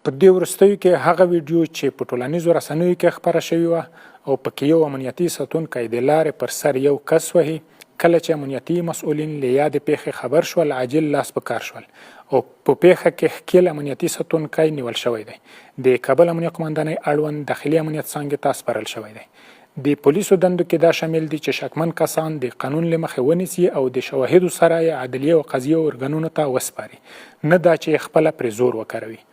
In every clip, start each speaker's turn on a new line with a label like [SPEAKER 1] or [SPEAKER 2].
[SPEAKER 1] په دې وروستیو کې هغه ویډیو چې په ټولنیزو رسنیو کې خپره شوې وه او پکې یو امنیتي ساتونکی د لارې پر سر یو کس وهي، کله چې امنیتي مسؤلین له یادې پیښې خبر شول عاجل لاس په کار شول او په پیښه کې ښکېل امنیتي ساتونکی نیول شوی دی. د کابل امنیه قمندانۍ اړوند داخلي امنیت څانګې ته سپارل شوی دی. د پولیسو دندو کې دا شامل دي چې شکمن کسان د قانون له مخې ونیسي او د شواهدو سره یې عدلیه او قضیه ارګانونو ته وسپاري، نه دا چې خپله پرې زور وکاروي.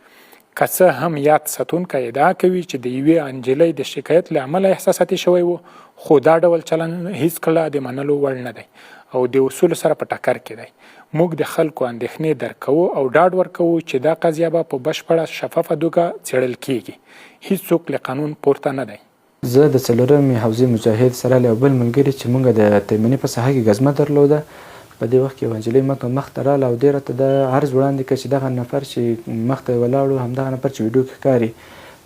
[SPEAKER 1] که څه هم یاد ساتونکی ادعا کوي چې د یوې انجلۍ د شکایت له امله احساساتي شوی و، خو دا ډول چلند هیڅکله د منلو وړ نه دی او د اصولو سره په ټکر کې دی. موږ د خلکو اندېښنې درک کوو او ډاډ ورکوو چې دا قضیه به په بشپړه شفافه توګه څېړل کیږي. هیڅوک له قانون پورته نه دی.
[SPEAKER 2] زه د څلورمې حوزې مجاهد سره له یو بل ملګري چې موږ د تیمني په ساحه کې ګزمه درلوده، په دې وخت کې یوه نجلۍ مخ ته راغله او دې راته د عرض وړاندې کړ چې دغه نفر چې مخ ته یې ولاړ و همدغه نفر چې ویډیو کې ښکاري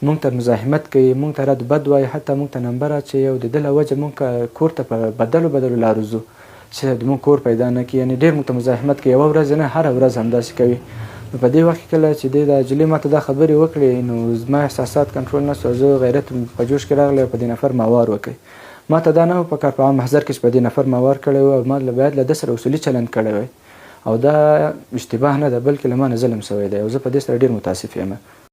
[SPEAKER 2] موږ ته مزاحمت کوي، موږ ته رد بد وایي، حتی موږ ته نمبر اچوي او د ده له وجه موږ کور ته په بدلو لارو ځو چې زموږ کور پیدا نه کړي. یعنې ډېر موږ ته مزاحمت کوي، یوه ورځ نه هره ورځ همداسې کوي. نو په دې وخت کې کله چې د نجلۍ ما ته دا خبرې وکړې نو زما احساسات کنټرول نه شو، زه غیرت په جوش کې راغلی او په دې نفر ماوار وکړئ. ما ته دا نه و پکار په عام محضر کې چې په دې نفر ماوار کړی و او ما باید له ده سره اصولي چلند کړی وی او دا اشتباه نه ده بلکې له ما نه ظلم شوی دی او زه په دې سره ډېر متاسف یم.